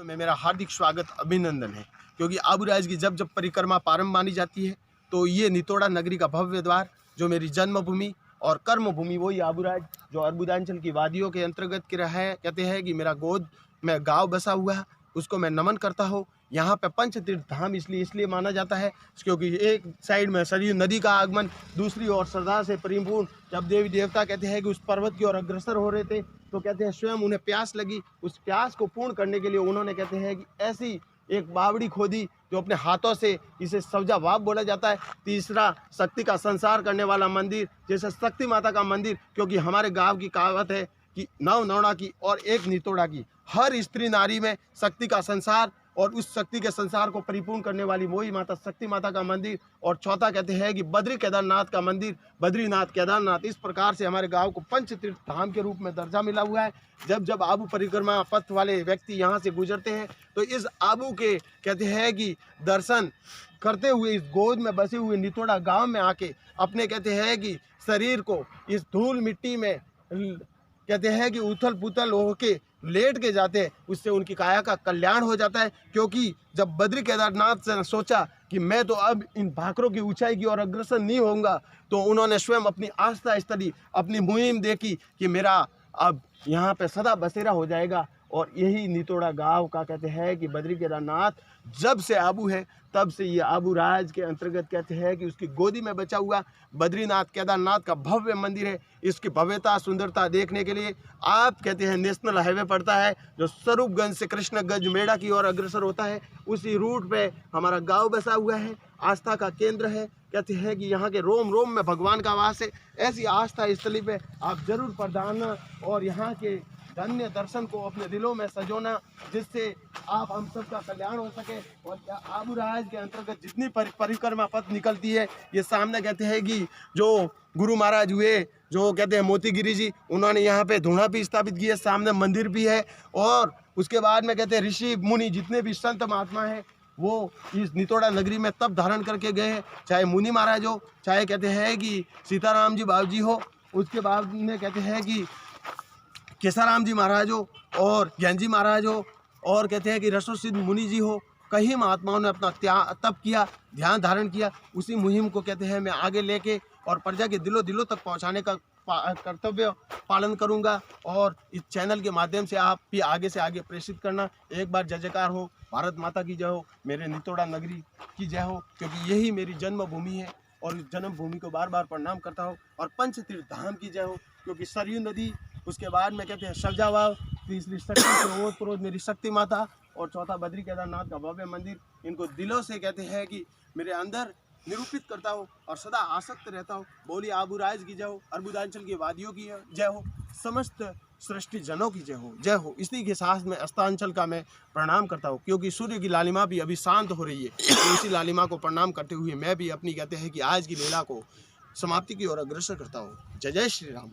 में मेरा हार्दिक स्वागत अभिनंदन है, क्योंकि आबूराज की जब जब परिक्रमा प्रारंभ मानी जाती है तो ये नितोड़ा नगरी का भव्य द्वार, जो मेरी जन्मभूमि और कर्मभूमि, वही आबूराज जो अर्बुदांचल की वादियों के अंतर्गत की रहा है, कहते हैं कि मेरा गोद में गांव बसा हुआ है, उसको मैं नमन करता हूँ। यहाँ पे पंचतीर्थ धाम इसलिए माना जाता है क्योंकि एक साइड में सरयू नदी का आगमन, दूसरी ओर श्रद्धा से परिपूर्ण जब देवी देवता कहते हैं कि उस पर्वत की ओर अग्रसर हो रहे थे, तो कहते हैं स्वयं उन्हें प्यास लगी। उस प्यास को पूर्ण करने के लिए उन्होंने कहते हैं कि ऐसी एक बावड़ी खोदी जो अपने हाथों से, इसे सब्जा बाब बोला जाता है। तीसरा, शक्ति का संसार करने वाला मंदिर, जैसे शक्ति माता का मंदिर, क्योंकि हमारे गांव की कहावत है कि 9 नौना की और 1 नितोड़ा की। हर स्त्री नारी में शक्ति का संसार और उस शक्ति के संसार को परिपूर्ण करने वाली वही माता शक्ति माता का मंदिर। और चौथा कहते हैं कि बद्री केदारनाथ का मंदिर, बद्रीनाथ केदारनाथ। इस प्रकार से हमारे गांव को पंचतीर्थ धाम के रूप में दर्जा मिला हुआ है। जब जब आबू परिक्रमा पथ वाले व्यक्ति यहाँ से गुजरते हैं तो इस आबू के कहते हैं कि दर्शन करते हुए इस गोद में बसे हुए नितोड़ा गाँव में आके अपने कहते हैं कि शरीर को इस धूल मिट्टी में कहते हैं कि उथल पुथल होके लेट के जाते हैं, उससे उनकी काया का कल्याण हो जाता है। क्योंकि जब बद्री केदारनाथ से सोचा कि मैं तो अब इन भाकरों की ऊंचाई की ओर अग्रसर नहीं होऊंगा, तो उन्होंने स्वयं अपनी आस्था स्थली, अपनी मुहिम देखी कि मेरा अब यहाँ पे सदा बसेरा हो जाएगा। और यही नितोड़ा गांव का कहते हैं कि बद्री केदारनाथ जब से आबू है तब से ये आबू राज के अंतर्गत कहते हैं कि उसकी गोदी में बचा हुआ बद्रीनाथ केदारनाथ का भव्य मंदिर है। इसकी भव्यता सुंदरता देखने के लिए आप कहते हैं नेशनल हाईवे पड़ता है जो स्वरूपगंज से कृष्णगंज मेड़ा की ओर अग्रसर होता है, उसी रूट पे हमारा गांव बसा हुआ है। आस्था का केंद्र है, कहते हैं कि यहाँ के रोम रोम में भगवान का वास है। ऐसी आस्था स्थली पे आप जरूर पधारना और यहाँ के धन्य दर्शन को अपने दिलों में सजोना, जिससे आप हम सब का कल्याण हो सके। और आबूराज के अंतर्गत जितनी परिक्रमा पथ निकलती है, ये सामने कहते हैं कि जो गुरु महाराज हुए, जो कहते हैं मोतीगिरी जी, उन्होंने यहाँ पे धूणा भी स्थापित की है, सामने मंदिर भी है। और उसके बाद में कहते हैं ऋषि मुनि जितने भी संत महात्मा हैं वो इस नितोड़ा नगरी में तप धारण करके गए हैं, चाहे मुनि महाराज हो, चाहे कहते हैं कि सीताराम जी बाबू जी हो, उसके बाद में कहते हैं कि केसाराम जी महाराज हो और ज्ञान जी महाराज हो, और कहते हैं कि रसोसिद्ध मुनि जी हो। कई महात्माओं ने अपना तप किया, ध्यान धारण किया। उसी मुहिम को कहते हैं मैं आगे लेके और प्रजा के दिलों दिलों तक पहुंचाने का कर्तव्य पालन करूंगा। और इस चैनल के माध्यम से आप भी आगे से आगे प्रेषित करना। एक बार जय जयकार हो, भारत माता की जय हो, मेरे नितोड़ा नगरी की जय हो, क्योंकि यही मेरी जन्मभूमि है और इस जन्मभूमि को बार बार प्रणाम करता हूँ। और पंचतीर्थ धाम की जय हो, क्योंकि सरयू नदी, उसके बाद में कहते हैं सब्जा बाब, तीसरी शक्ति के ओत प्रोत मेरी शक्ति माता, और चौथा बद्री केदारनाथ का भव्य मंदिर। इनको दिलों से कहते हैं कि मेरे अंदर निरूपित करता हूँ और सदा आसक्त रहता हूँ। बोली आबूराज की जय हो, अर्बुदांचल की वादियों की जय हो, समस्त सृष्टि जनों की जय हो, जय हो। इसी के साथ में अस्तांचल का मैं प्रणाम करता हूँ, क्योंकि सूर्य की लालिमा भी अभी शांत हो रही है। तो इसी लालिमा को प्रणाम करते हुए मैं भी अपनी कहते हैं कि आज की लीला को समाप्ति की ओर अग्रसर करता हूँ। जय जय श्री राम।